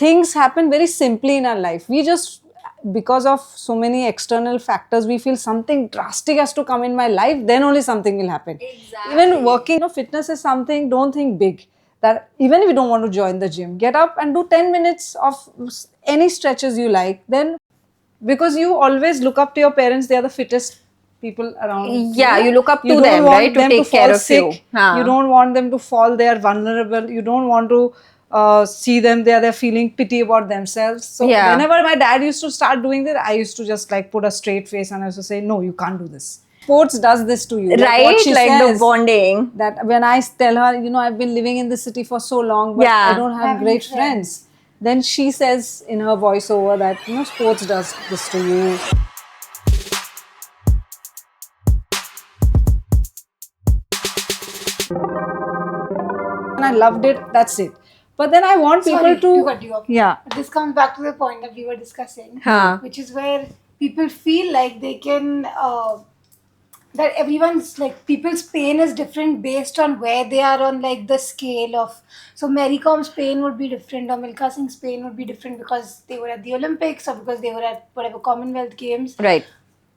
things happen very simply in our life. We just, because of so many external factors, we feel something drastic has to come in my life, then only something will happen. Exactly. Even working, fitness is something, don't think big. That even if you don't want to join the gym, get up and do 10 minutes of any stretches you like. Then, because you always look up to your parents, they are the fittest people around. Yeah, you look up to don't them, want right, to them take fall care of you. sick. Huh. You don't want them to fall, they are vulnerable. You don't want to see them, they're feeling pity about themselves. So Yeah. whenever my dad used to start doing that, I used to just like put a straight face and I used to say, no, you can't do this. Sports does this to you. Like what Right? she Like says, the bonding. that when I tell her, I've been living in this city for so long, but Yeah. I don't have Having great friends. friends. Then she says in her voiceover that, sports does this to you. And I loved it, that's it. But then I want people Sorry to cut you off. Yeah. But this comes back to the point that we were discussing, Huh. which is where people feel like they can, that everyone's like, people's pain is different based on where they are on like the scale of. So Mary Com's pain would be different, or Milkha Singh's pain would be different because they were at the Olympics or because they were at whatever Commonwealth Games. Right.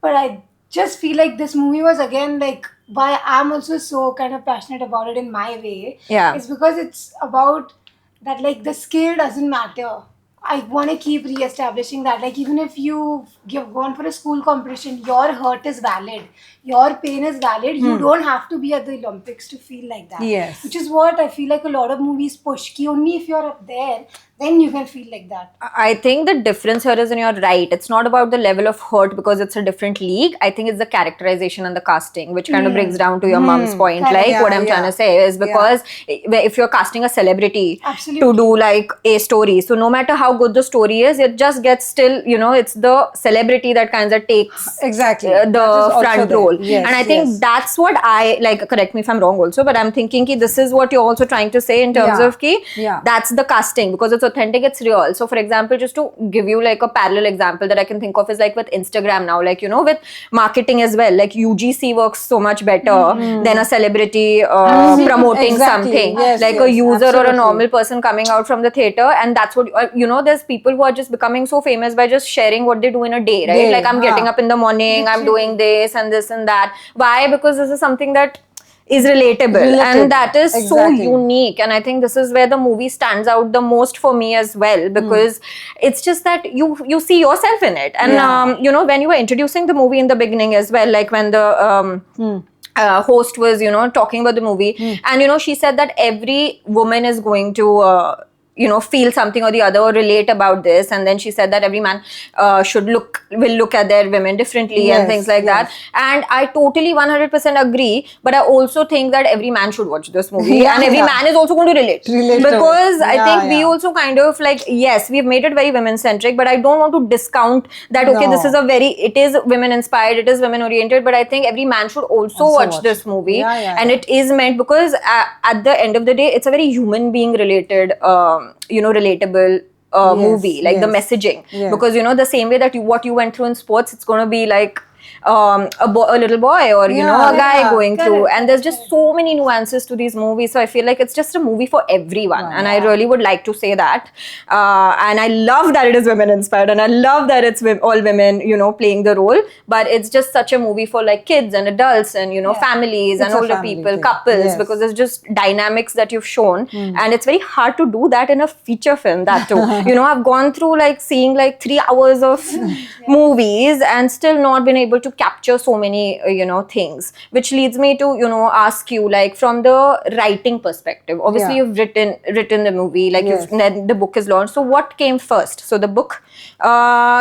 But I just feel like this movie was again like why I'm also so kind of passionate about it in my way. Yeah. It's because it's about that like the skill doesn't matter. I want to keep re-establishing that. Like even if you've gone for a school competition, your hurt is valid. Your pain is valid. You don't have to be at the Olympics to feel like that. Yes. Which is what I feel like a lot of movies push. Ki only if you're up there, then you can feel like that. I think the difference here is, and you're right, it's not about the level of hurt because it's a different league. I think it's the characterization and the casting, which kind of brings down to your mom's point. Correct. Like what I'm trying to say is because if you're casting a celebrity Absolutely. to do like a story, so no matter how good the story is, it just gets still, it's the celebrity that kind of takes Exactly. the That is also front there. role. Yes, and I think yes. that's what I like. Correct me if I'm wrong also, but I'm thinking ki this is what you're also trying to say in terms Yeah. of ki Yeah. that's the casting, because it's authentic, it's real. So for example, just to give you like a parallel example that I can think of is like with Instagram now, like with marketing as well, like UGC works so much better than a celebrity promoting Exactly. something. Yes, like yes, a user or a absolutely. normal person coming out from the theater, and that's what there's people who are just becoming so famous by just sharing what they do in a day, right? Like I'm getting up in the morning, I'm doing this and this and that. Why? Because this is something that is relatable, and that is Exactly. so unique. And I think this is where the movie stands out the most for me as well, because it's just that you see yourself in it. And when you were introducing the movie in the beginning as well, like when the host was talking about the movie, and she said that every woman is going to feel something or the other or relate about this, and then she said that every man will look at their women differently, Yes, and things like that. And I totally 100% agree, but I also think that every man should watch this movie. Yeah, and every yeah. man is also going to relate to it. because I Yeah, think we yeah. also kind of like, yes, we've made it very women centric, but I don't want to discount that. Okay, No. this is it is women inspired, it is women oriented, but I think every man should also watch this movie. And it is meant because at the end of the day, it's a very human being related relatable movie, like the messaging. Because the same way that what you went through in sports, it's going to be like a little boy or a guy going through, and there's just so many nuances to these movies. So I feel like it's just a movie for everyone, and I really would like to say that. And I love that it is women inspired, and I love that it's all women playing the role, but it's just such a movie for like kids and adults and families It's and a older family people, thing. couples. Yes. Because there's just dynamics that you've shown, and it's very hard to do that in a feature film, that too. I've gone through like seeing like 3 hours of movies and still not been able to capture so many things, which leads me to ask you, like, from the writing perspective, obviously you've written the movie, like then the book is launched. So what came first? So the book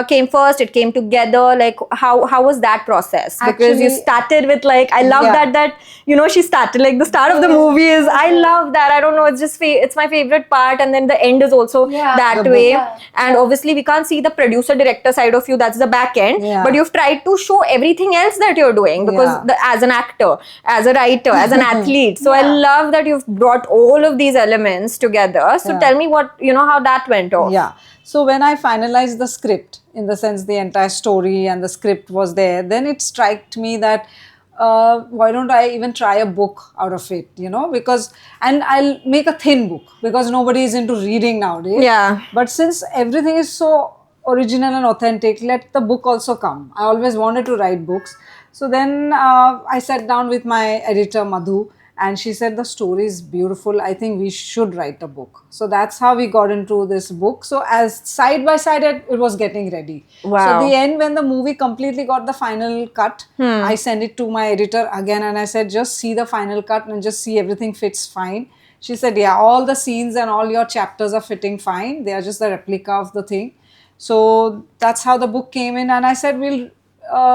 came first, it came together, like how was that process? Because you started with like, I love that she started like the start of the movie is, I love that, I don't know, it's just it's my favorite part, and then the end is also that way. And obviously we can't see the producer director side of you, that's the back end, but you've tried to show everything else that you're doing, because as an actor, as a writer, as an athlete. So I love that you've brought all of these elements together. So tell me what how that went off. Yeah. So when I finalized the script, in the sense the entire story and the script was there, then it struck me that why don't I even try a book out of it, you know, because, and I'll make a thin book because nobody is into reading nowadays. Yeah. But since everything is so original and authentic, let the book also come. I always wanted to write books. So then I sat down with my editor Madhu, and she said the story is beautiful. I think we should write a book. So that's how we got into this book. So as side by side, it was getting ready. Wow. So the end, when the movie completely got the final cut, I sent it to my editor again, and I said, just see the final cut and just see everything fits fine. She said, yeah, all the scenes and all your chapters are fitting fine. They are just the replica of the thing. So that's how the book came in, and I said, we'll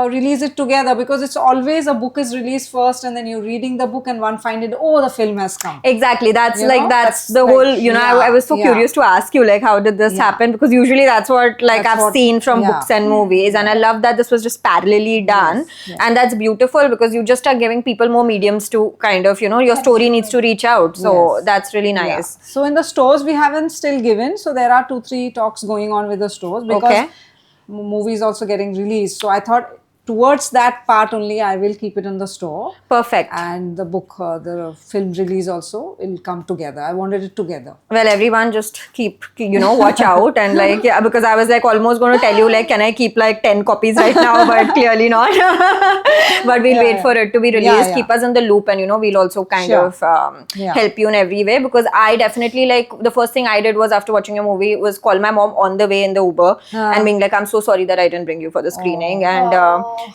release it together, because it's always a book is released first and then you're reading the book and one find it, oh, the film has come. Exactly. That's You like, know, that's that's the like, whole, you know, I was so yeah. curious to ask you, like, how did this Yeah. happen? Because usually that's what, like, That's I've what- seen from yeah. books and movies. And I love that this was just parallelly done. yes. And that's beautiful because you just are giving people more mediums to kind of, you know, your story needs to reach out. So Yes. that's really Yeah. nice. So in the stores we haven't still given. So there are 2-3 talks going on with the stores, because Okay. movies also getting released. So I thought towards that part only I will keep it in the store. Perfect. And the book, the film release also will come together. I wanted it together. Well, everyone just keep, you know, watch out. And like, yeah, because I was like almost going to tell you, like, can I keep like 10 copies right now? But clearly not. But we'll wait for it to be released. yeah. Keep us in the loop, and, you know, we'll also kind Sure. of Yeah. help you in every way. Because I definitely, like, the first thing I did was after watching a movie was call my mom on the way in the Uber and being like, I'm so sorry that I didn't bring you for the screening. And,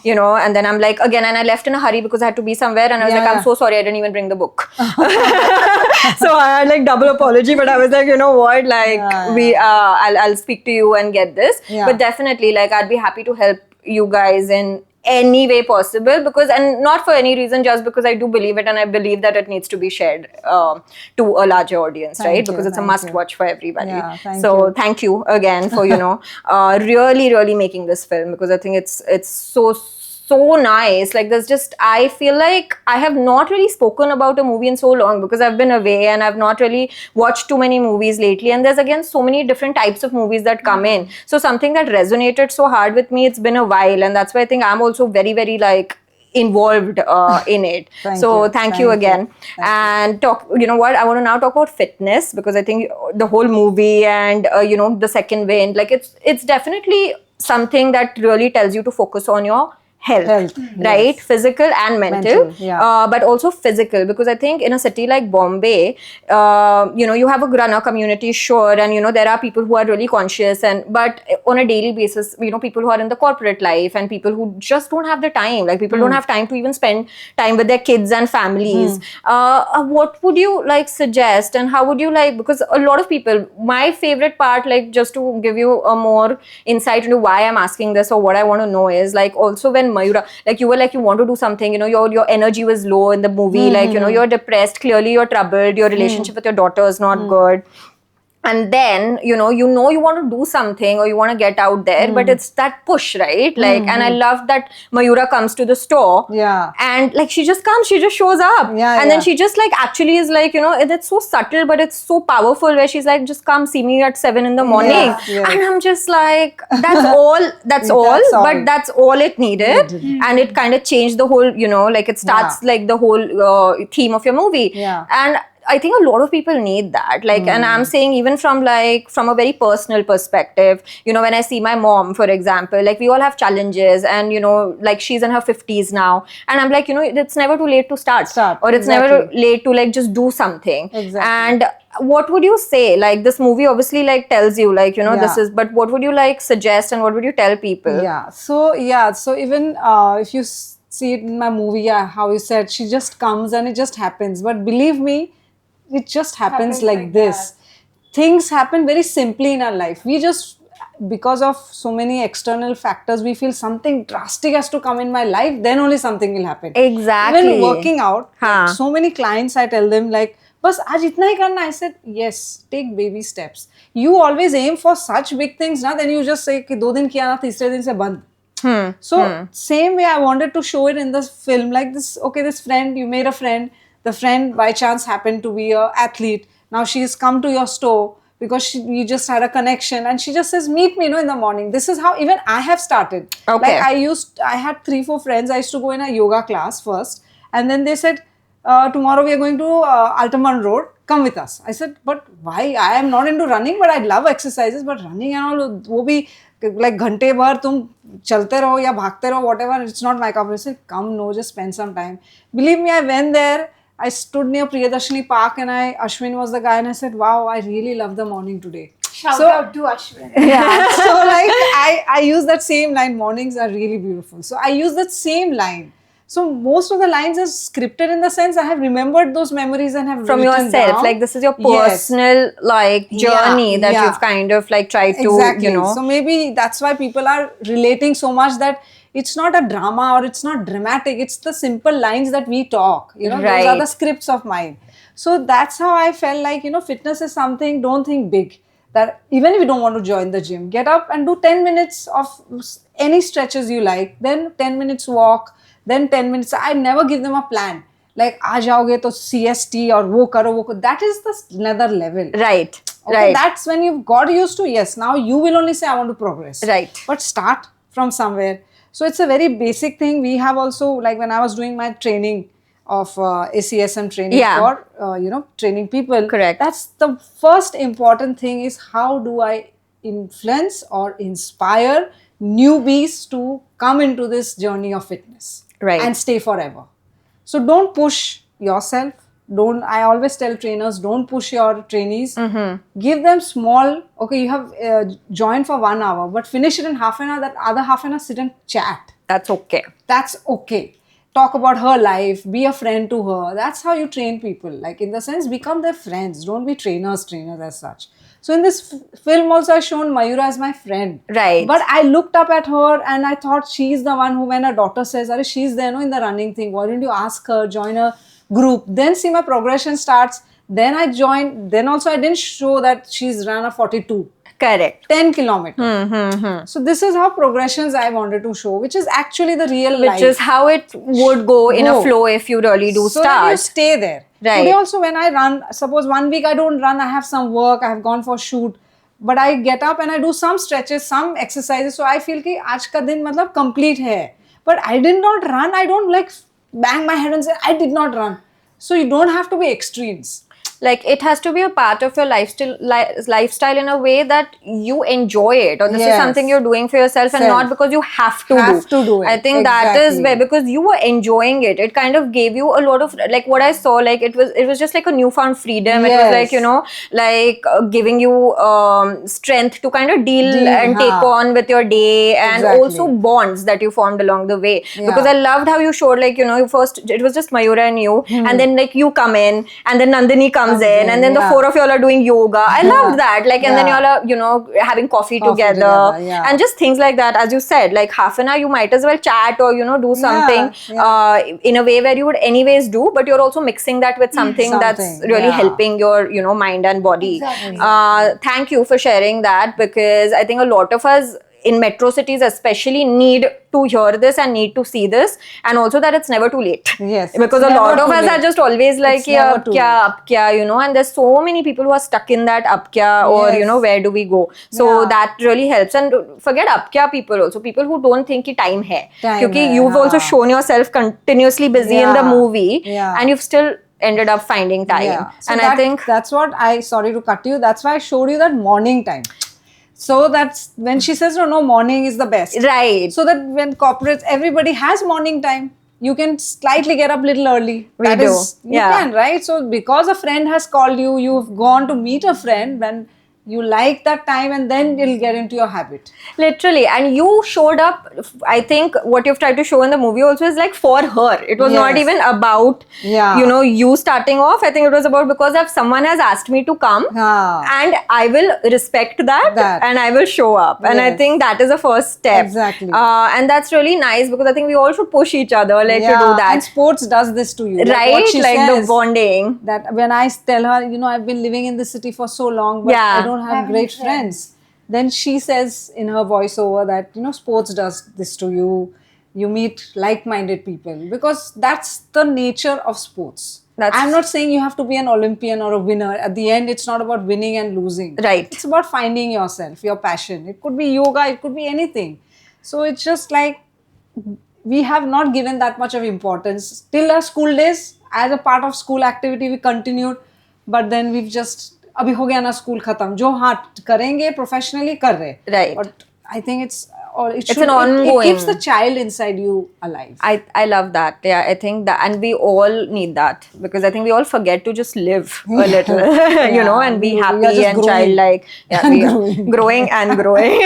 you know, and then I'm like, again, and I left in a hurry because I had to be somewhere. And I was Yeah, like, I'm yeah. so sorry I didn't even bring the book. So I had like double apology, but I was like, you know what, like I'll speak to you and get this. Yeah. But definitely, like, I'd be happy to help you guys in any way possible, because, and not for any reason, just because I do believe it, and I believe that it needs to be shared to a larger audience, Thank right? you, Because it's a thank must you. watch for everybody. Yeah, thank so you. thank you again for, you know, really making this film, because I think it's so nice. Like, there's just, I feel like I have not really spoken about a movie in so long because I've been away and I've not really watched too many movies lately. And there's again so many different types of movies that come in. So something that resonated so hard with me, it's been a while. And that's why I think I'm also very like involved in it. So thank you again. And talk, you know what, I want to now talk about fitness, because I think the whole movie and you know, the second wind, like, it's definitely something that really tells you to focus on your health, right? yes. Physical and mental, yeah. but also physical, because I think in a city like Bombay, you know, you have a runner community, sure, and, you know, there are people who are really conscious, and but on a daily basis, you know, people who are in the corporate life and people who just don't have the time, like, people don't have time to even spend time with their kids and families. What would you like suggest, and how would you like, because a lot of people, my favorite part, like, just to give you a more insight into why I'm asking this or what I want to know is, like, also when Mayura, like, you were like, you want to do something, you know, your energy was low in the movie, like, you know, you're depressed, clearly you're troubled, your relationship with your daughter is not good. And then, you know you want to do something or you want to get out there, but it's that push, right? Like, and I love that Mayura comes to the store, and like, she just comes, she just shows up, and then she just like actually is like, you know, it's so subtle, but it's so powerful, where she's like, just come see me at 7 in the morning, and I'm just like, that's all, but that's all it needed, and it kind of changed the whole, you know, like, it starts like the whole theme of your movie, and I think a lot of people need that. Like, and I'm saying even from a very personal perspective, you know, when I see my mom, for example, like, we all have challenges, and, you know, like, she's in her 50s now, and I'm like, you know, it's never too late to start. Or it's never late to like just do something. And what would you say? Like, this movie obviously like tells you, like, you know, this is, but what would you like suggest, and what would you tell people? So even if you see it in my movie, how you said, she just comes and it just happens. But believe me, it just happens like this. Things happen very simply in our life. We just, because of so many external factors, we feel something drastic has to come in my life, then only something will happen. Exactly. Even working out, like, so many clients, I tell them, like, bas aaj itna hi karna. I said, yes, take baby steps. You always aim for such big things, na, then you just say ki 2 din kiya na, teesre din se band. So same way I wanted to show it in this film, like this, okay, this friend, you made a friend, the friend by chance happened to be an athlete. Now she's come to your store because we just had a connection, and she just says, meet me, in the morning. This is how even I have started. Okay. Like I had 3-4 friends. I used to go in a yoga class first, and then they said, tomorrow we are going to Altamont Road. Come with us. I said, but why? I am not into running, but I love exercises. But running and all, वो भी like घंटे भर तुम चलते रहो या भागते रहो, whatever. It's not my cup. I said, come, no, just spend some time. Believe me, I went there. I stood near Priyadarshini Park, and Ashwin was the guy, and I said, wow, I really love the morning today. Shout So- out to Ashwin. Yeah. So like I use that same line. Mornings are really beautiful. So I use that same line. So most of the lines are scripted in the sense I have remembered those memories and have From written yourself, down. like this is your Yes. personal like journey that yeah. you've kind of like tried to, Exactly. you know. So maybe that's why people are relating so much, that it's not a drama or it's not dramatic. It's the simple lines that we talk. Those are Right. the scripts of mine. So that's how I felt like, fitness is something, don't think big. That even if you don't want to join the gym, get up and do 10 minutes of any stretches you like, then 10 minutes walk, then 10 minutes. I never give them a plan. Like, aa jaoge to CST or wo karo, wo karo. That is the another level. Right. Okay, Right. that's when you've got used to, yes, now you will only say, I want to progress. Right. But start from somewhere. So it's a very basic thing. We have also, like when I was doing my training of ACSM training Yeah. for, training people. Correct. That's the first important thing, is how do I influence or inspire newbies to come into this journey of fitness. Right. And stay forever. So don't push yourself. I always tell trainers, don't push your trainees. Give them small, okay, you have joined for 1 hour, but finish it in half an hour. That other half an hour, sit and chat. That's okay. That's okay. Talk about her life, be a friend to her. That's how you train people. Like, in the sense, become their friends. Don't be trainers as such. So in this film also, I shown Mayura as my friend. Right. But I looked up at her and I thought she's the one who, when her daughter says, Are she's there, in the running thing, why didn't you ask her, join a group? Then see my progression starts. Then I joined. Then also I didn't show that she's run a 42. Correct. 10 kilometers. So this is how progressions I wanted to show, which is actually the real life. Which is how it would go in a Go. flow if you really do So that you start. stay there. Right. Today also when I run, suppose 1 week I don't run, I have some work, I have gone for shoot, but I get up and I do some stretches, some exercises, so I feel कि आज का दिन मतलब complete है. But I did not run, I don't like bang my head and say I did not run. So you don't have to be extremes. Like it has to be a part of your lifestyle in a way that you enjoy it, or this is Yes. something you're doing for yourself and not because you have to do it. I think that is Exactly. where, because you were enjoying it, it kind of gave you a lot of, like what I saw, like it was just like a newfound freedom. It was like, Yes. like giving you strength to kind of deal and take huh. on with your day, and Exactly. also bonds that you formed along the way. Yeah. Because I loved how you showed, like, you first it was just Mayura and you, and then like you come in, and then Nandini comes in, and then the yeah. 4 of y'all are doing yoga. I loved that. Like, and then Yeah. y'all are, having coffee Coffee together, together, yeah. and just things like that. As you said, like half an hour, you might as well chat or, do something in a way where you would anyways do, but you're also mixing that with something that's Something, really yeah. helping your, mind and body. Exactly. Thank you for sharing that, because I think a lot of us in metro cities especially need to hear this and need to see this, and also that it's never too late. Yes, Because it's a lot never of too us are late. just always like, It's never too ab kya, and there's so many people who are stuck in that ab kya, or, Yes. where do we go? So Yeah. that really helps. And forget ab kya people also, people who don't think ki time hai. Time Because hai, you've also हाँ. shown yourself continuously busy in the Yeah. movie, Yeah. and you've still ended up finding time. Yeah. So And that, I think that's what sorry to cut you, that's why I showed you that morning time. So that's when she says, no, morning is the best. right. So that when corporates, everybody has morning time. You can slightly get up little early. We That do. is, you Yeah. can, right? So because a friend has called you, you've gone to meet a friend when you like that time, and then you'll get into your habit. Literally, and you showed up. I think what you've tried to show in the movie also is like for her. It was not Yes. even about, Yeah. you starting off. I think it was about, because if someone has asked me to come, Ah. and I will respect that, That. and I will show up. And I Yes. think that is the first step. Exactly. And that's really nice, because I think we all should push each other, like to do that. And sports does this to you. Like right? what she Like the says, bonding. that when I tell her, I've been living in this city for so long, but Yeah. I don't have Having great friends. friends. Then she says in her voiceover that, sports does this to you. You meet like-minded people, because that's the nature of sports. That's- I'm not saying you have to be an Olympian or a winner. At the end, it's not about winning and losing. Right. It's about finding yourself, your passion. It could be yoga, it could be anything. So it's just like we have not given that much of importance till our school days. As a part of school activity, we continued, but then we've just अभी हो गया ना school खत्म जो हाँ करेंगे professionally कर रहे Right. but I think it's or it It's should, an it ongoing- keeps the child inside you alive. I love that. Yeah, I think that, and we all need that because I think we all forget to just live a little, you know, and be we are happy just and growing. childlike. Yeah, we are growing and growing.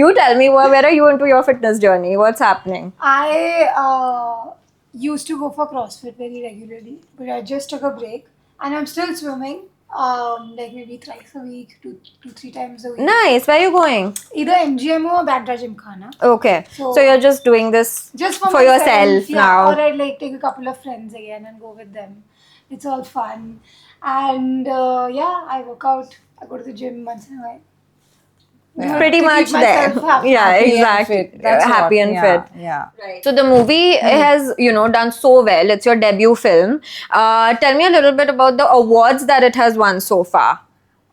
You tell me, where are you into your fitness journey? What's happening? I used to go for CrossFit very regularly, but I just took a break, and I'm still swimming. Like maybe thrice a week, two, 3 times a week. Nice. Where are you going? Either MGM or Bandra Gymkhana. Okay. So, So- you're just doing this Just for yourself myself, yeah. now. Or I'd like take a couple of friends again and go with them. It's all fun, and yeah, I work out. I go to the gym once in a while. Do it Pretty to keep much there. myself happy. Yeah, Happy and exactly. fit. That's Happy what, and yeah, fit. Yeah. Right. So the movie has, you know, done so well. It's your debut film. Tell me a little bit about the awards that it has won so far.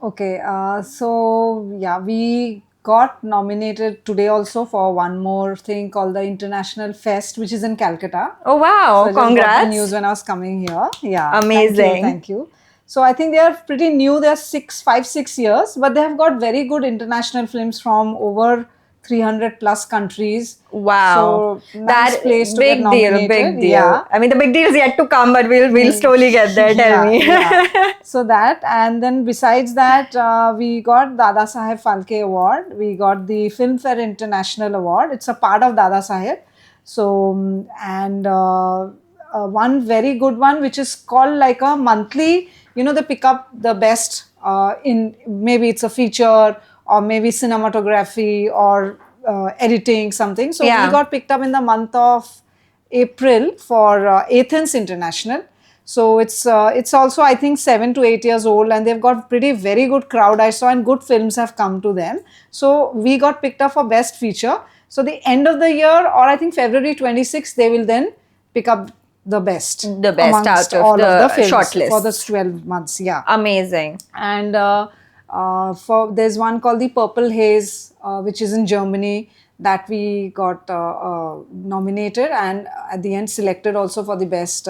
Okay, so yeah, we got nominated today also for one more thing called the International Fest, which is in Calcutta. Oh wow! So I just got the Congrats. news when I was coming here. Yeah. Amazing. Thank you. So I think they are pretty new. They are 5-6 years, but they have got very good international films from over 300 plus countries. Wow. So nice place to big get deal, nominated. big deal. Yeah. I mean, the big deal is yet to come, but we'll slowly get there. Tell me. Yeah. So that, and then besides that, we got Dada Saheb Phalke Award. We got the Filmfare International Award. It's a part of Dada Saheb. So and one very good one, which is called like a monthly. You know, they pick up the best in maybe it's a feature or maybe cinematography or editing something. So Yeah. we got picked up in the month of April for Athens International. So it's also I think 7 to 8 years old, and they've got pretty very good crowd I saw, and good films have come to them. So we got picked up for best feature. So the end of the year, or I think February 26th, they will then pick up the best Out amongst of all the of the films shortlist. for the 12 months. Yeah. Amazing. And for there's one called the Purple Haze, which is in Germany, that we got nominated and at the end selected also for the best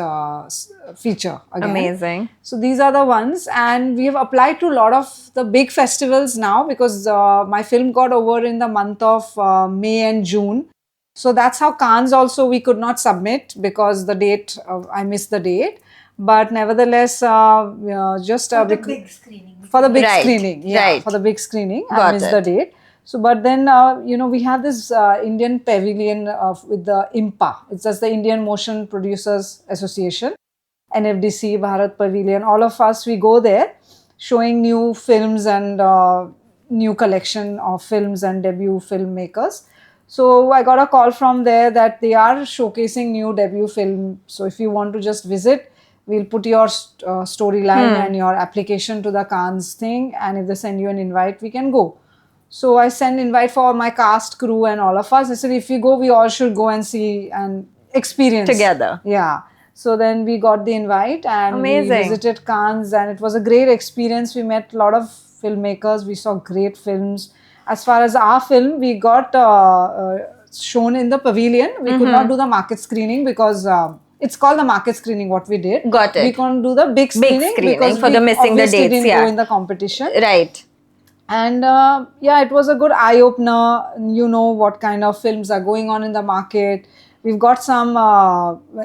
feature again. Amazing. So these are the ones, and we have applied to a lot of the big festivals now because my film got over in the month of May and June. So that's how Cannes also we could not submit because the date, I missed the date. But nevertheless, just For the bec- big screening. for the big Right, screening, yeah, right. for the big screening, I Got missed it. the date. So, but then you know we have this Indian pavilion with the IMPA. It's just the Indian Motion Producers Association, NFDC, Bharat Pavilion. All of us we go there, showing new films and new collection of films and debut filmmakers. So I got a call from there that they are showcasing new debut film. So if you want to just visit, we'll put your storyline and your application to the Cannes thing, and if they send you an invite, we can go. So I sent invite for my cast, crew, and all of us. I said if we go, we all should go and see and experience Together. Yeah. So then we got the invite and Amazing. we visited Cannes, and it was a great experience. We met a lot of filmmakers. We saw great films. As far as our film, we got shown in the pavilion. We could not do the market screening because it's called the market screening. What we did, Got it. We couldn't do the big screening, screening because for we the missing the obviously dates, didn't yeah. go in the competition. Right. And yeah, it was a good eye opener. You know what kind of films are going on in the market. We've got some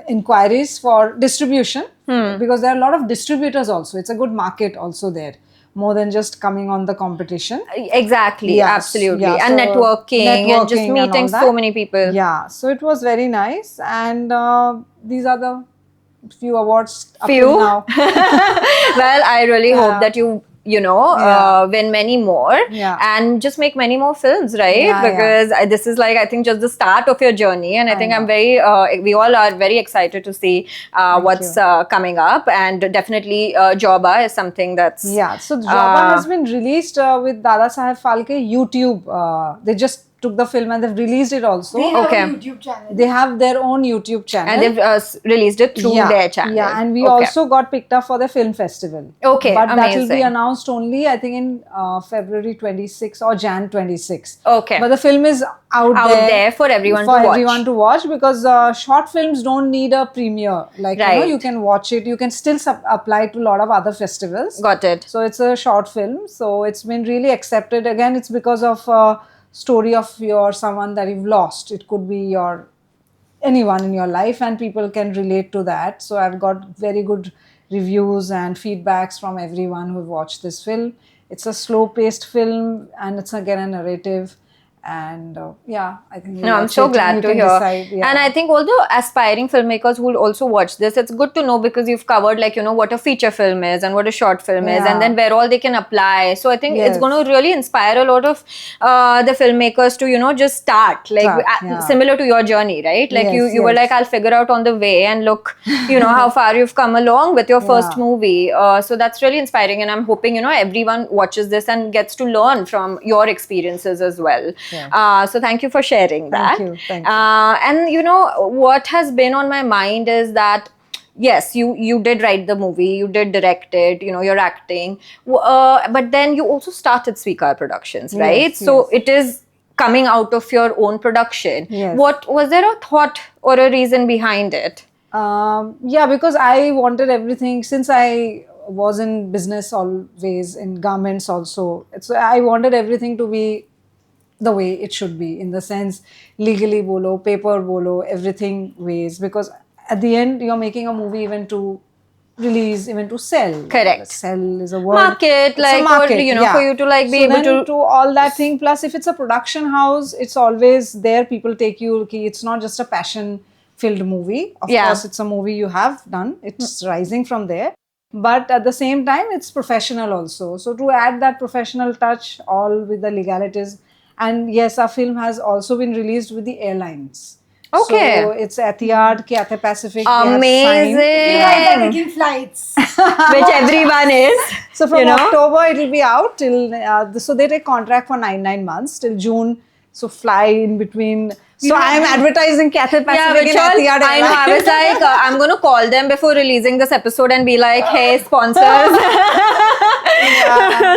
inquiries for distribution because there are a lot of distributors also. It's a good market also there, more than just coming on the competition. Exactly. Yes, Absolutely. yeah, and so networking and just networking and meeting all so that. many people. Yeah, so it was very nice, and these are the few awards up Few? till now. Well, I really Yeah. hope that you know, Yeah. win many more Yeah. and just make many more films, right? Yeah, yeah. Because this is like, I think, just the start of your journey. And I think I'm very, we all are very excited to see what's coming up. And definitely Joba is something that's... Yeah, so Joba has been released with Dada Saheb Phalke YouTube. They just took the film and they've released it also. They have Okay. a YouTube channel. They have their own YouTube channel. And they've released it through their channel. Yeah, and we Okay. also got picked up for the film festival. Okay, but that will be amazing. announced only, I think, in February 26 or Jan 26. Okay. But the film is out there for everyone for to watch. everyone to watch, because short films don't need a premiere. Like Right. you can watch it. You can still apply to a lot of other festivals. Got it. So it's a short film. So it's been really accepted. Again, it's because of story of someone that you've lost. It could be anyone in your life, and people can relate to that. So I've got very good reviews and feedbacks from everyone who've watched this film. It's a slow paced film, and it's again a narrative. And I think No, I'm so glad to hear. Decide, And I think all the aspiring filmmakers who will also watch this, it's good to know, because you've covered what a feature film is and what a short film is, and then where all they can apply. So I think it's Yes. going to really inspire a lot of the filmmakers to just start similar to your journey, right? Like Yes, you were yes. like, I'll figure out on the way, and look, how far you've come along with your first movie. So that's really inspiring, and I'm hoping everyone watches this and gets to learn from your experiences as well. Yeah. So thank you for sharing that. Thank you. And what has been on my mind is that, yes, you did write the movie, you did direct it, you're acting, but then you also started Sweekar Productions, right? Yes, so yes. it is coming out of your own production. Yes. What was there a thought or a reason behind it? Because I wanted everything, since I was in business always, in garments also. I wanted everything to be the way it should be, in the sense legally bolo, paper bolo, everything ways, because at the end you're making a movie even to release, even to sell. Correct. Sell is a word. Market, It's a like, market, or, for you to like be so able then to. all that thing. Plus, if it's a production house, it's always there. People take you. It's not just a passion-filled movie. Of Yeah. course, it's a movie you have done. It's rising from there. But at the same time, it's professional also. So to add that professional touch, all with the legalities. And yes, our film has also been released with the airlines. Okay. So it's Etihad, Cathay Pacific. they have signed. Amazing. You guys are taking flights. Which everyone is. So from you know? October it will be out till so they take contract for 9 months till June. So fly in between. So I am advertising Cathay Pacific in Vishal, Etihad I know. I was Airlines. like, I'm going to call them before releasing this episode and be like, hey, sponsors.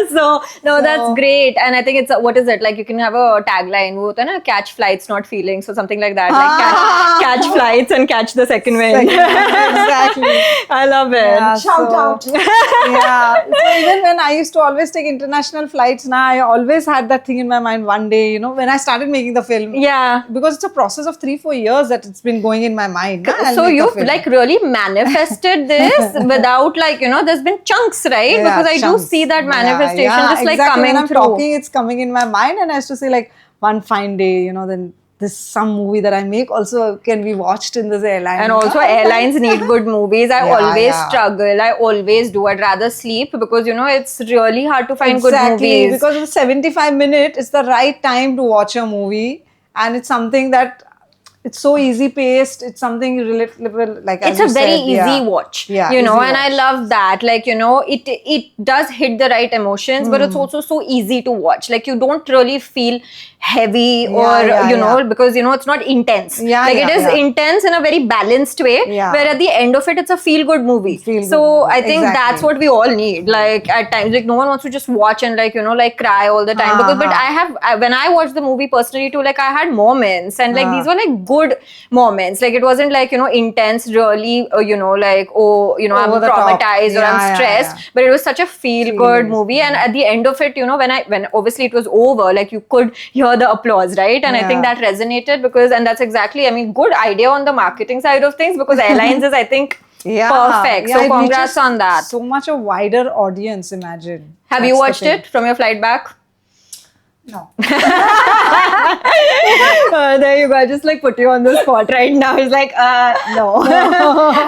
So, no, that's great. And I think it's, what is it? Like, you can have a tagline, wo hota hai na, catch flights, not feelings, or something like that. Like, catch flights and catch the second wind. Exactly. I love it. Yeah, Shout so- out. Yeah. So even when I used to always take international flights, now I always had that thing in my mind one day, when I started making the film. Yeah. Because it's a process of 3-4 years that it's been going in my mind. So you've like really manifested this without like, there's been chunks, right? Because I do see that manifestation just like exactly. coming when I'm through. talking, it's coming in my mind, and I used to say like one fine day, then this some movie that I make also can be watched in this airline. And also airlines need good movies. I Yeah, always yeah. struggle. I always do. I'd rather sleep because, it's really hard to find good movies. Because it's 75 minutes, it's the right time to watch a movie, and it's something that it's so easy paced. It's something relatable, like as It's you a very said, easy yeah. watch, Yeah, and easy I watch. love that. Like, it does hit the right emotions, but it's also so easy to watch. Like, you don't really feel heavy because, it's not intense. Yeah, like, it yeah, is yeah. intense in a very balanced way, Yeah. where at the end of it, it's a feel-good movie. Feel-good So, movie. I think Exactly. that's what we all need. Like, at times, like, no one wants to just watch and, like, like, cry all the time. But when I watched the movie personally too, like, I had moments, and, like, these were, like, good moments. Like, it wasn't, like, intense, really, like, I'm Over the top. traumatized or Yeah, I'm yeah, stressed. yeah. But it was such a feel-good movie. And at the end of it, when obviously it was over, like, you could hear the applause, right? And I think Yeah. that resonated and that's exactly, good idea on the marketing side of things, because airlines is, I think, perfect. Yeah, So it congrats reaches on that. So much a wider audience, imagine. Have That's you the watched thing. it from your flight back? No. There you go. I just like put you on the spot right now. It's like, no.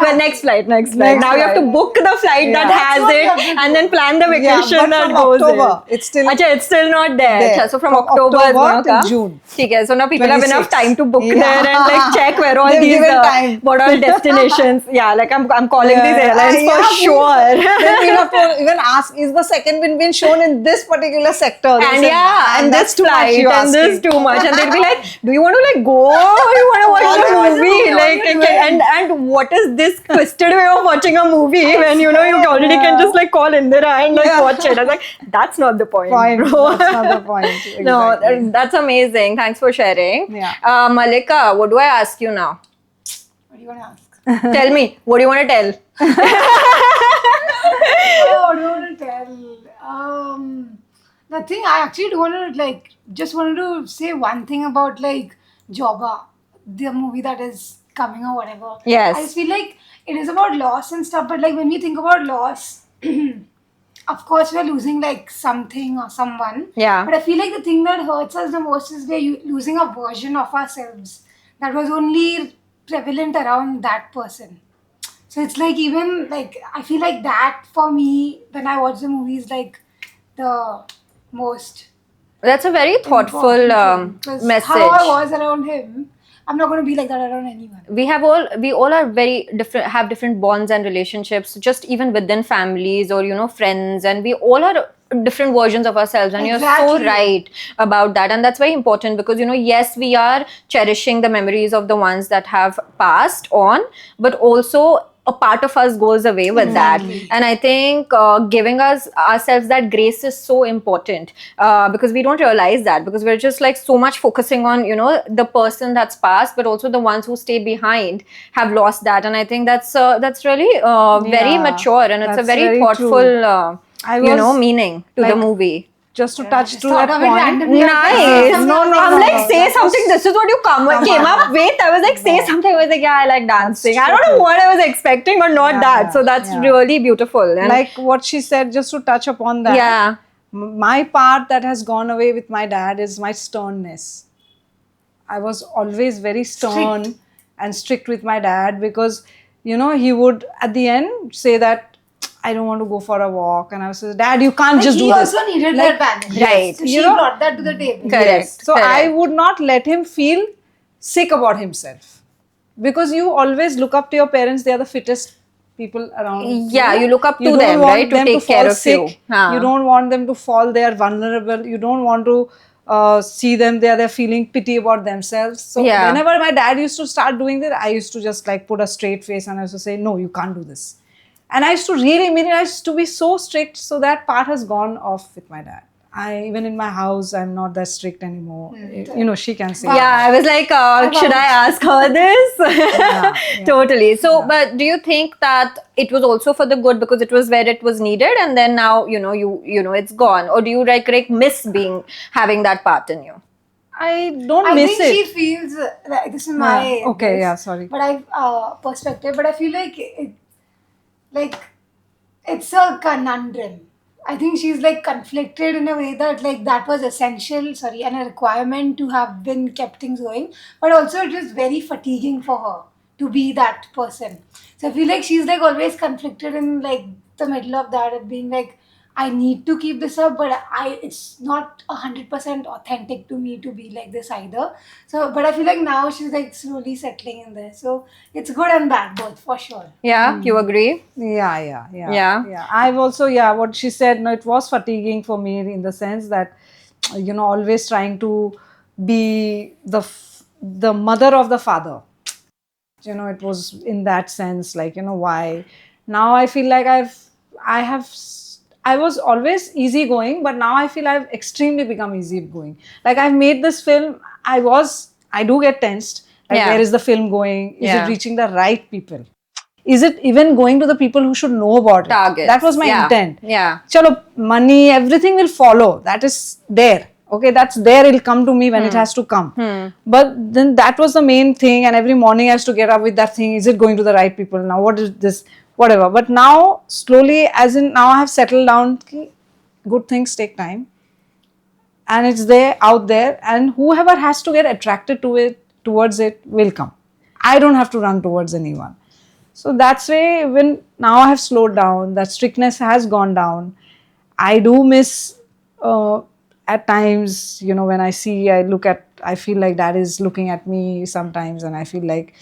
But next flight. Now you have to flight. book the flight that That's has what you it have to do. and then plan the Yeah, vacation but that from goes October, in. it's still Achha, it's still not there. there. Achha, so from From October it's October gonna till come. June. Okay, so now people have enough 26. time to book Yeah. there and like check where all They've these given time. what all destinations. Yeah, like I'm calling these airlines for sure. Then we'll have to even ask, is the second wind being shown in this particular sector? They'll And say, yeah, "Nah, and that's this too much flight, you're and this asking." too much, and they'll be like, "Do you want to like go? Or you want to watch Watch the the movie? movie, Like, what are you doing? and what is this twisted way of watching a movie when you know you already can just like call Indira and like Yeah. watch it?" I was like, "That's not the point, Point. bro." That's not the point. No, Exactly. that's amazing. Thanks for sharing. Yeah. Malika, what do I ask you now? What do you want to ask? Tell me, what do you want to tell? Oh, what do you want to tell? Nothing. I actually do want to like just wanted to say one thing about like Joba, the movie that is coming or whatever. Yes. I just feel like it is about loss and stuff, but like when we think about loss, of course we're losing like something or someone. Yeah. But I feel like the thing that hurts us the most is we're losing a version of ourselves that was only prevalent around that person. So it's like even like I feel like that for me when I watch the movie is like the most That's a very thoughtful important thing. 'Cause message. How I was around him, I'm not going to be like that around anyone. we all are very different, have different bonds and relationships, just even within families or you know friends, and we all are different versions of ourselves, and you're so Exactly. right about that, and that's very important because you know, yes, we are cherishing the memories of the ones that have passed on, but also a part of us goes away with that, and I think giving us ourselves that grace is so important because we don't realize that, because we're just like so much focusing on you know the person that's passed, but also the ones who stay behind have lost that, and I think that's really very Yeah, mature, and it's a that's very very thoughtful true. I you know was meaning to the like- movie. Just to touch Just to thought that of it point. randomly. Nice. No, I'm no, like, no. say That something. was- This is what you came up with. I was like, say something. I was like, yeah, I like dancing. I don't know true. what I was expecting, but not Yeah, that. yeah, So that's yeah. really beautiful. And Like what she said, just to touch upon that. yeah, My part that has gone away with my dad is my sternness. I was always very stern and strict with my dad because, you know, he would at the end say that I don't want to go for a walk, and I was like, Dad, you can't just he do this. also needed that balance. Right. So You she know- brought that to the table. correct. So I correct. would not let him feel sick about himself because you always look up to your parents. They are the fittest people around. Yeah, you look up to don't them, want right, to them take care fall of you. sick. Huh. You don't want them to fall. They are vulnerable. You don't want to see them. They're feeling pity about themselves. So Yeah. whenever my dad used to start doing that, I used to just like put a straight face and I used to say, no, you can't do this. And I used to really mean it. I used to be so strict. So that part has gone off with my dad. Even in my house, I'm not that strict anymore. You know, she can say. Yeah, I was like, should I ask her this? Totally. So, but do you think that it was also for the good because it was where it was needed, and then now you know it's gone, or do you like miss having that part in you? I don't I miss think it. she feels like this is my Okay, this, yeah, sorry. But perspective. But I feel like it's a conundrum. I think she's like conflicted in a way that like that was essential, and a requirement to have been kept things going. But also it was very fatiguing for her to be that person. So I feel like she's like always conflicted in like the middle of that of being like, I need to keep this up, but it's not 100% authentic to me to be like this either. So, but I feel like now she's like slowly settling in there. So it's good and bad both for sure. Yeah, you agree? Yeah. I've also, what she said, no, it was fatiguing for me in the sense that, you know, always trying to be the mother of the father. You know, it was in that sense, like, you know, why. Now I feel like I was always easygoing, but now I feel I've extremely become easygoing. Like I've made this film, I do get tensed. Like Yeah. where is the film going? Is Yeah. it reaching the right people? Is it even going to the people who should know about it? Targets. That was my Yeah. intent. Yeah. Chalo, money, everything will follow. That is there. Okay, that's there. It'll come to me when it has to come. But then that was the main thing. And every morning I used to get up with that thing. Is it going to the right people? Now, what is this? Whatever. But now, slowly, now I have settled down. Good things take time. and it's there out there, and whoever has to get attracted to it towards it will come. I don't have to run towards anyone. So that's why when now I have slowed down, that strictness has gone down. I do miss at times, you know, when I see, I feel like dad is looking at me sometimes, and I feel like,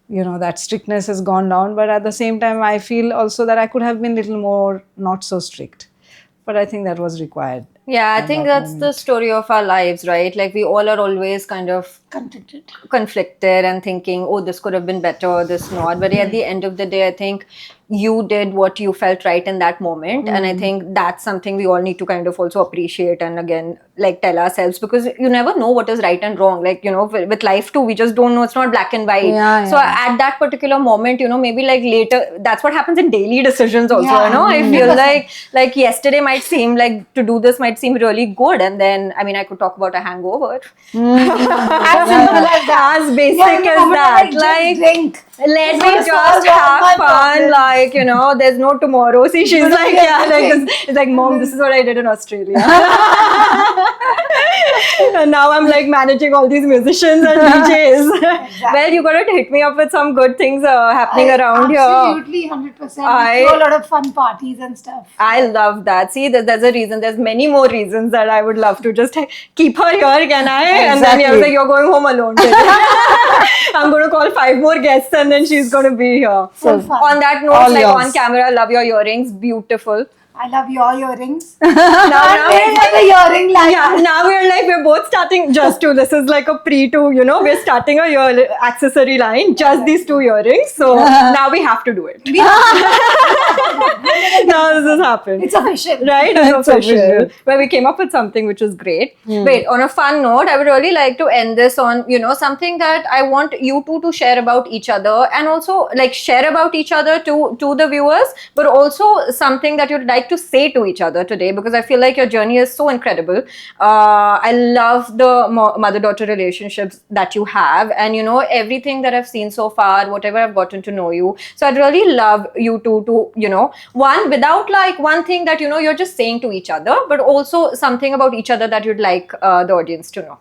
you know, that strictness has gone down. But at the same time, I feel also that I could have been a little more not so strict. But I think that was required. Yeah, I at think that that's the moment. story of our lives, right? Like we all are always kind of Conflicted. conflicted and thinking, oh, this could have been better, this not. But at the end of the day, I think you did what you felt right in that moment. And I think that's something we all need to kind of also appreciate and again, like tell ourselves, because you never know what is right and wrong. Like, you know, with life too, we just don't know. It's not black and white. Yeah, so yeah. at that particular moment, you know, maybe like later, that's what happens in daily decisions also, Yeah. you know. I feel like yesterday might seem like to do this might seem really good. And then, I mean, I could talk about a hangover. As simple as that. As basic Yeah, in the as moment, that. just Like, drink. let It's me gonna just solve all my have fun. problems. Like, you know, there's no tomorrow. See, she's gonna like, be yeah, like everything. this. It's like, mom, this is what I did in Australia. And now I'm like managing all these musicians and DJs. Well, you gotta hit me up with some good things happening around here. Absolutely, 100%. We throw a lot of fun parties and stuff. I love that. See, there's a reason. There's many more reasons that I would love to just keep her here. Can I? And then you're Exactly. like, you're going home alone today. I'm going to call 5 more guests and then she's going to be here. Full fun. On that note, All like yours. on camera, I love your earrings. Beautiful. I love your earrings. Now, I'm wearing like a earring line. yeah, now we're both starting just to, this is like a pre to, you know, we're starting a ear accessory line, just these 2 earrings. So now we have to do it. Now this has happened. It's official. Right? It's It's official. official. Where we came up with something which was great. Wait, on a fun note, I would really like to end this on, you know, something that I want you two to share about each other and also like share about each other to the viewers, but also something that you'd like to say to each other today, because I feel like your journey is so incredible. I love the mother-daughter relationships that you have, and you know, everything that I've seen so far, whatever I've gotten to know you. So I'd really love you two to, you know, one, without like one thing that, you know, you're just saying to each other, but also something about each other that you'd like the audience to know.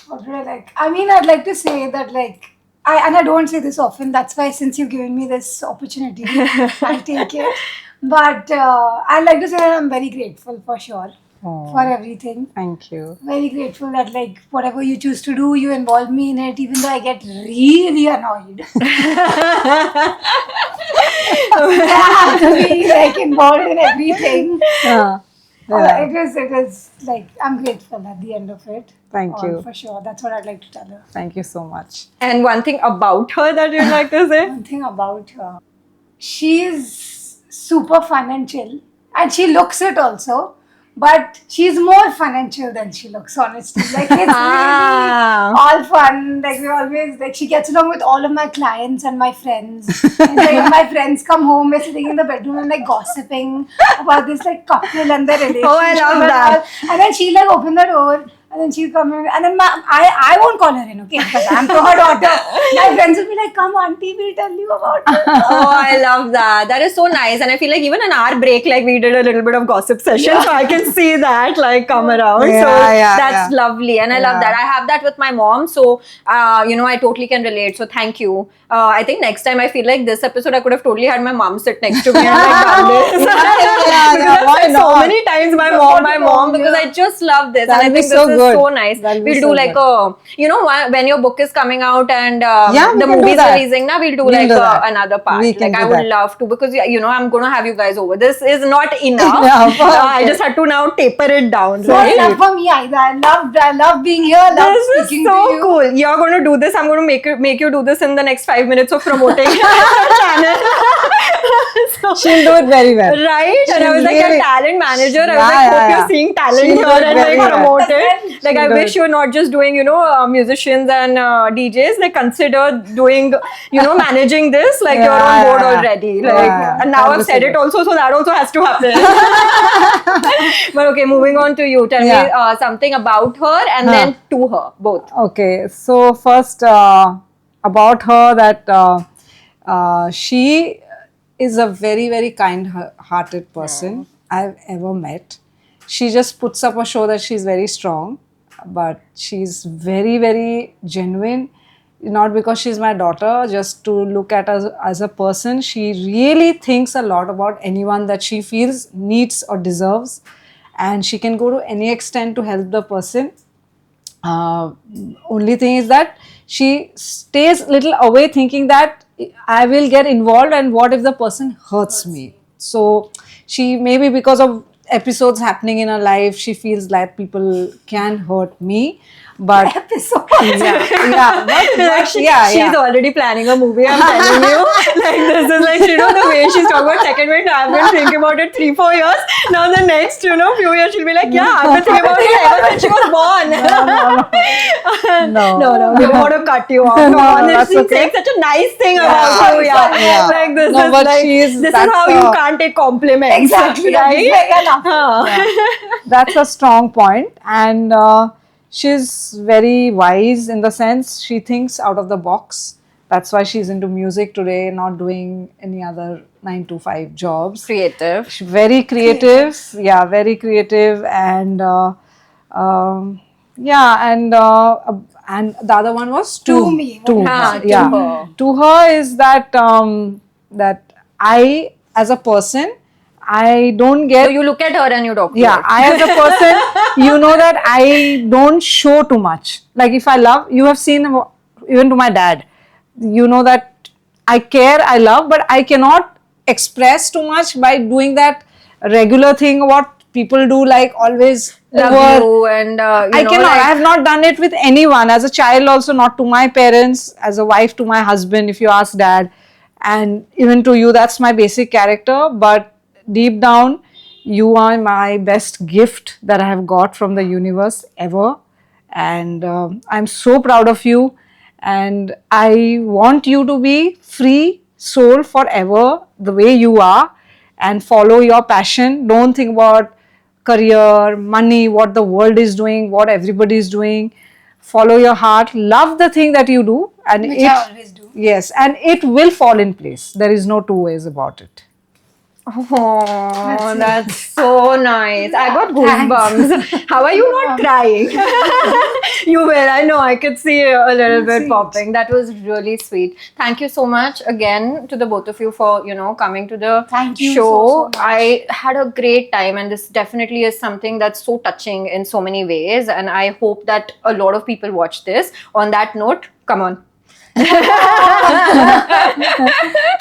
What would I like? I mean, I'd like to say that like, I don't say this often. That's why since you've given me this opportunity, I'll take it. But I'd like to say that I'm very grateful for sure for everything. Thank you. Very grateful that like whatever you choose to do, you involve me in it, even though I get really annoyed. I have to be like involved in everything. It is like I'm grateful at the end of it. Thank you. For sure. That's what I'd like to tell her. Thank you so much. And one thing about her that you'd like to say? One thing about her, she's super fun and chill, and she looks it also. But she's more fun and chill than she looks, honestly. Like, it's really all fun. Like, we always, like, she gets along with all of my clients and my friends. And like, when my friends come home, we're sitting in the bedroom and, like, gossiping about this, like, couple and their relationship. Oh, I love and that. all. And then she'll, like, open the door. And then she'll come in. And then I won't call her in, okay? Because I'm to her daughter. My friends will be like, come, auntie, we'll tell you about it. Oh, I love that. That is so nice. And I feel like even in our break, like we did a little bit of gossip session. So I can see that like come around. Yeah, so yeah, that's yeah. lovely. And I love that. I have that with my mom. So, you know, I totally can relate. So thank you. I think next time I feel like this episode, I could have totally had my mom sit next to me and like done this. Because I've said so many times my mom, because I just love this. That'll and I be think so this is good. so nice. That'll be We'll so do like good. a, you know, when your book is coming out and Yeah, we the can do movie's that. releasing now, we'll do We'll like do that. another part. We can Like do I would that. love to, because you know, I'm gonna have you guys over. This is not enough. Enough, I okay. just had to now taper it down. Not Right? enough for me either. I love being here. I love This is speaking to so you. cool. You're going to do this. I'm going to make you do this in the next 5 minutes of promoting the channel. So- She'll do it very well. Right? And I was like, really- your talent manager. I was Yeah, like, hope yeah, you're yeah. seeing talent She'll here do it and very like well. promote it. Like, I She'll do wish it. you were not just doing, you know, musicians and DJs. Like, consider doing, you know, managing this. Like, you're on board Yeah, yeah. already. Like, Yeah, and now that'll I've be said so it good. also, so that also has to happen. But okay, moving on to you. Tell me something about her and then to her, both. Okay, so first about her that she is a very, very kind-hearted person I've ever met. she just puts up a show that she's very strong, but she's very, very genuine. Not because she's my daughter, just to look at us as a person. She really thinks a lot about anyone that she feels needs or deserves, and she can go to any extent to help the person. Only thing is that she stays little away, thinking that I will get involved, and what if the person hurts me? So she, maybe because of episodes happening in her life, she feels like people can hurt me. But Episode. yeah, She's already planning a movie, I'm telling you. Like, this is like, the way she's talking about second wind, I've been thinking about it 3-4 years. Now the next, few years, she'll be like, yeah, I've been thinking about it ever since she was born. No, we don't want to cut you off. No, that's she's okay. saying such a nice thing about you. Yeah. Like, this No, is but like, she's- this is that's how you can't take compliments. Exactly. Right? Like, enough. That's a strong point. And she's very wise in the sense she thinks out of the box. That's why she's into music today, not doing any other 9 to 5 jobs. Creative. She's very creative. Yeah, very creative. And and the other one was To me. To Ah, her. Yeah. to her. To her is that that I, as a person, I don't get. So you look at her and you talk to Yeah, her. I as a person, you know that I don't show too much. Like if I love, you have seen even to my dad, you know that I care, I love, but I cannot express too much by doing that regular thing what people do, like always Love over. you and I cannot. I have not done it with anyone. As a child, also not to my parents. As a wife, to my husband. If you ask dad, and even to you, that's my basic character. But deep down, you are my best gift that I have got from the universe ever, and I'm so proud of you. And I want you to be free soul forever, the way you are, and follow your passion. Don't think about career, money, what the world is doing, what everybody is doing. Follow your heart, love the thing that you do, and Which I always do. Yes, and it will fall in place. There is no two ways about it. Oh, that's so nice. I got goosebumps. How are you not crying? You will. I know. I could see a little bit Sweet. popping. That was really sweet. Thank you so much again to the both of you for, coming to the Thank you show. so much. I had a great time, and this definitely is something that's so touching in so many ways. And I hope that a lot of people watch this. On that note, come on.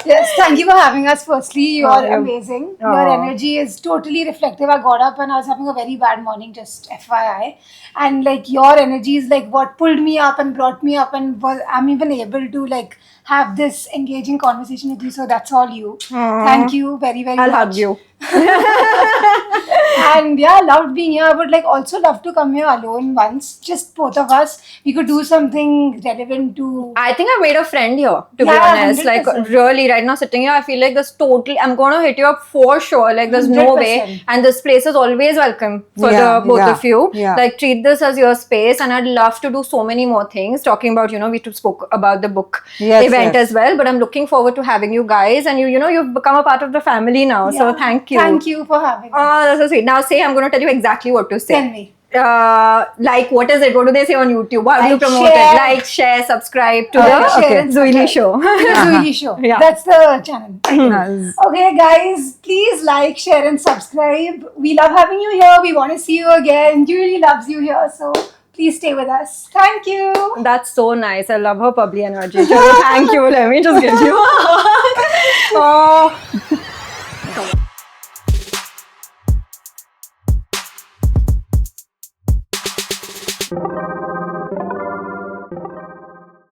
Yes, thank you for having us. Firstly, you're Oh, yeah. amazing. Oh. Your energy is totally reflective. I got up and I was having a very bad morning, just FYI. And like your energy is like what pulled me up and brought me up, and I'm even able to like have this engaging conversation with you. So that's all you. Thank you very, very I'll much. hug you. And yeah, loved being here. I would like also love to come here alone once, just both of us. We could do something relevant to. I think I made a friend here, to be Yeah, honest. Like, 100%. really, right now sitting here, I feel like there's totally, I'm going to hit you up for sure. Like, there's no way. 100%. And this place is always welcome for Yeah, the both yeah, of you. yeah. Like, treat this as your space. And I'd love to do so many more things. Talking about, we spoke about the book Yes, event yes. as well. But I'm looking forward to having you guys. And you've become a part of the family now. So Yeah. thank you. Thank you for having me. Oh, that's so sweet. Now say, I'm going to tell you exactly what to say. Tell me. Like, what is it? What do they say on YouTube? How do you Like, promote share. it? Like, share, subscribe to Okay, the okay. Zuili show. Zuili Show. Yeah. That's the channel. Yes. Okay, guys, please like, share, and subscribe. We love having you here. We want to see you again. Julie loves you here. So please stay with us. Thank you. That's so nice. I love her bubbly energy. Chalo, thank you. Let me just give you a hug. Oh.